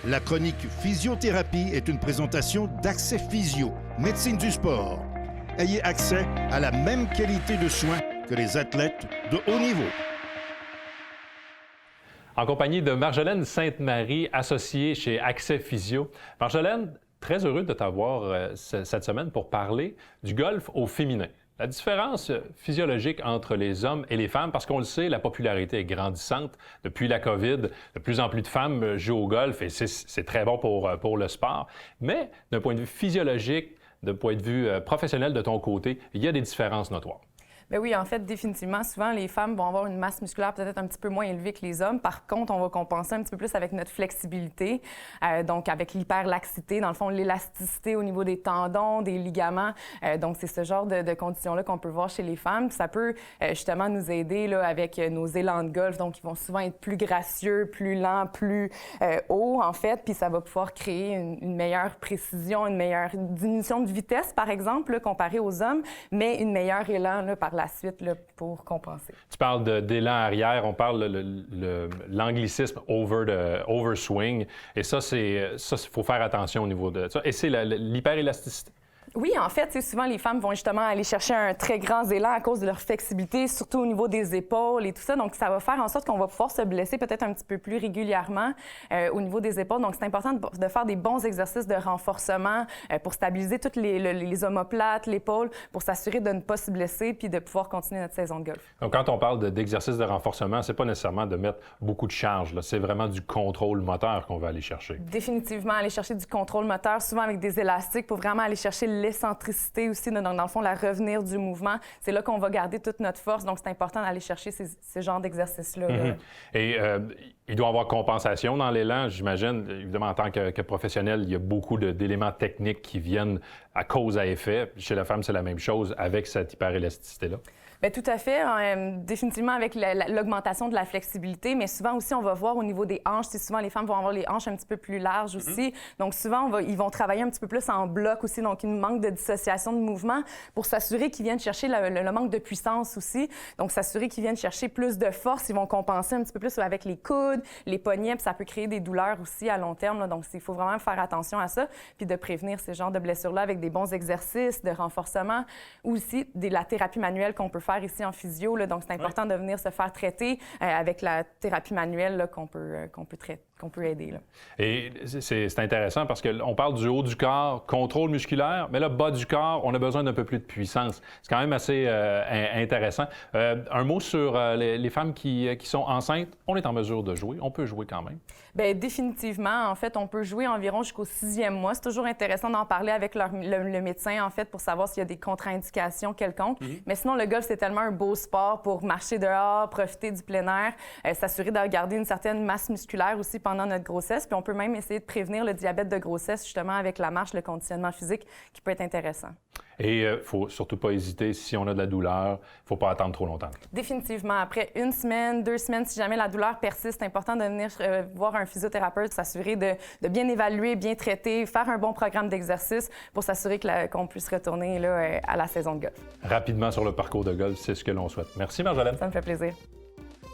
La chronique Physiothérapie est une présentation d'Accès Physio, médecine du sport. Ayez accès à la même qualité de soins que les athlètes de haut niveau. En compagnie de Marjolaine Sainte-Marie, associée chez Accès Physio. Marjolaine, très heureux de t'avoir cette semaine pour parler du golf au féminin. La différence physiologique entre les hommes et les femmes, parce qu'on le sait, la popularité est grandissante. Depuis la COVID, de plus en plus de femmes jouent au golf et c'est très bon pour le sport. Mais d'un point de vue physiologique, d'un point de vue professionnel de ton côté, il y a des différences notoires. Bien oui, en fait, définitivement, souvent, les femmes vont avoir une masse musculaire peut-être un petit peu moins élevée que les hommes. Par contre, on va compenser un petit peu plus avec notre flexibilité, donc avec l'hyperlaxité, dans le fond, l'élasticité au niveau des tendons, des ligaments. Donc, c'est ce genre de conditions-là qu'on peut voir chez les femmes. Ça peut justement nous aider là, avec nos élans de golf. Donc, ils vont souvent être plus gracieux, plus lents, plus hauts, en fait. Puis, ça va pouvoir créer une meilleure précision, une meilleure diminution de vitesse, par exemple, là, comparé aux hommes, mais une meilleure élan là, par la suite là, pour compenser. Tu parles d'élan arrière, on parle l'anglicisme overswing. Et ça, il faut faire attention au niveau de ça. Et c'est l'hyperélasticité. Oui, en fait, souvent, les femmes vont justement aller chercher un très grand élan à cause de leur flexibilité, surtout au niveau des épaules et tout ça. Donc, ça va faire en sorte qu'on va pouvoir se blesser peut-être un petit peu plus régulièrement au niveau des épaules. Donc, c'est important de faire des bons exercices de renforcement pour stabiliser toutes les omoplates, l'épaule, pour s'assurer de ne pas se blesser puis de pouvoir continuer notre saison de golf. Donc, quand on parle d'exercices de renforcement, c'est pas nécessairement de mettre beaucoup de charge. C'est vraiment du contrôle moteur qu'on va aller chercher. Définitivement, aller chercher du contrôle moteur, souvent avec des élastiques pour vraiment aller chercher l'excentricité aussi, donc dans le fond, la revenir du mouvement. C'est là qu'on va garder toute notre force, donc c'est important d'aller chercher ce genre d'exercice-là. Mm-hmm. Et il doit y avoir compensation dans l'élan, j'imagine. Évidemment, en tant que professionnel, il y a beaucoup d'éléments techniques qui viennent à cause à effet. Chez la femme, c'est la même chose avec cette hyperélasticité-là. Bien, tout à fait. Définitivement avec l'augmentation de la flexibilité, mais souvent aussi, on va voir au niveau des hanches. Souvent, les femmes vont avoir les hanches un petit peu plus larges aussi. Donc, souvent, ils vont travailler un petit peu plus en bloc aussi. Donc, il manque de dissociation de mouvement pour s'assurer qu'ils viennent chercher le manque de puissance aussi. Donc, s'assurer qu'ils viennent chercher plus de force. Ils vont compenser un petit peu plus avec les coudes, les poignets, puis ça peut créer des douleurs aussi à long terme. Là. Donc, il faut vraiment faire attention à ça, puis de prévenir ces genres de blessures-là avec des bons exercices de renforcement ou aussi la thérapie manuelle qu'on peut faire ici en physio. Là. Donc, c'est important de venir se faire traiter avec la thérapie manuelle là, qu'on peut aider. Là. Et c'est intéressant parce qu'on parle du haut du corps, contrôle musculaire, mais là, bas du corps, on a besoin d'un peu plus de puissance. C'est quand même assez intéressant. Un mot sur les femmes qui sont enceintes. On est en mesure de jouer. On peut jouer quand même. Bien, définitivement. En fait, on peut jouer environ jusqu'au 6e mois. C'est toujours intéressant d'en parler avec le médecin, en fait, pour savoir s'il y a des contre-indications quelconques. Mais sinon, le golf, c'est tellement un beau sport pour marcher dehors, profiter du plein air, s'assurer de garder une certaine masse musculaire aussi pendant notre grossesse. Puis on peut même essayer de prévenir le diabète de grossesse, justement, avec la marche, le conditionnement physique, qui peut être intéressant. Et il ne faut surtout pas hésiter, si on a de la douleur, il ne faut pas attendre trop longtemps. Définitivement. Après 1 semaine, 2 semaines, si jamais la douleur persiste, c'est important de venir voir un physiothérapeute, s'assurer de bien évaluer, bien traiter, faire un bon programme d'exercice pour s'assurer qu'on puisse retourner là, à la saison de golf. Rapidement sur le parcours de golf, c'est ce que l'on souhaite. Merci, Marjolaine. Ça me fait plaisir.